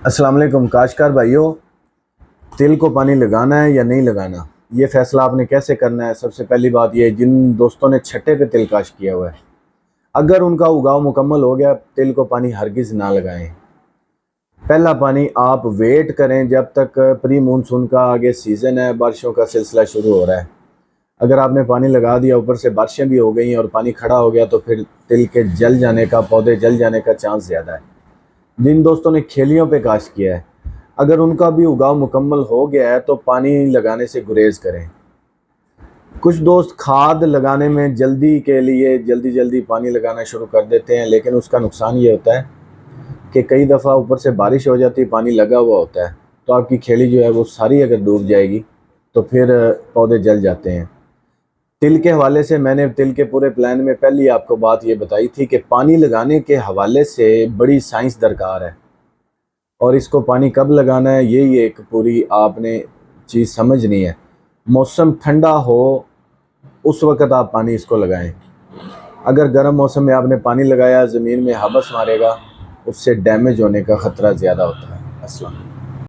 अस्सलाम वालेकुम काश्तकार भाइयों। तिल को पानी लगाना है या नहीं लगाना, ये फ़ैसला आपने कैसे करना है। सबसे पहली बात ये, जिन दोस्तों ने छट्टे पे तिल काश्त किया हुआ है, अगर उनका उगाव मुकम्मल हो गया, तिल को पानी हरगिज़ ना लगाएं। पहला पानी आप वेट करें जब तक प्री मानसून का आगे सीज़न है, बारिशों का सिलसिला शुरू हो रहा है। अगर आपने पानी लगा दिया, ऊपर से बारिशें भी हो गई और पानी खड़ा हो गया, तो फिर तिल के जल जाने का, पौधे जल जाने का चांस ज़्यादा है। जिन दोस्तों ने खेलियों पे काश्त किया है, अगर उनका भी उगाव मुकम्मल हो गया है, तो पानी लगाने से गुरेज करें। कुछ दोस्त खाद लगाने में जल्दी के लिए जल्दी पानी लगाना शुरू कर देते हैं, लेकिन उसका नुकसान ये होता है कि कई दफ़ा ऊपर से बारिश हो जाती है, पानी लगा हुआ होता है, तो आपकी खेली जो है वो सारी अगर डूब जाएगी तो फिर पौधे जल जाते हैं। तिल के हवाले से मैंने तिल के पूरे प्लान में पहले आपको बात ये बताई थी कि पानी लगाने के हवाले से बड़ी साइंस दरकार है, और इसको पानी कब लगाना है यही एक पूरी आपने चीज़ समझनी है। मौसम ठंडा हो उस वक़्त आप पानी इसको लगाएं। अगर गर्म मौसम में आपने पानी लगाया, ज़मीन में हबस मारेगा, उससे डैमेज होने का ख़तरा ज़्यादा होता है। अस्सलाम।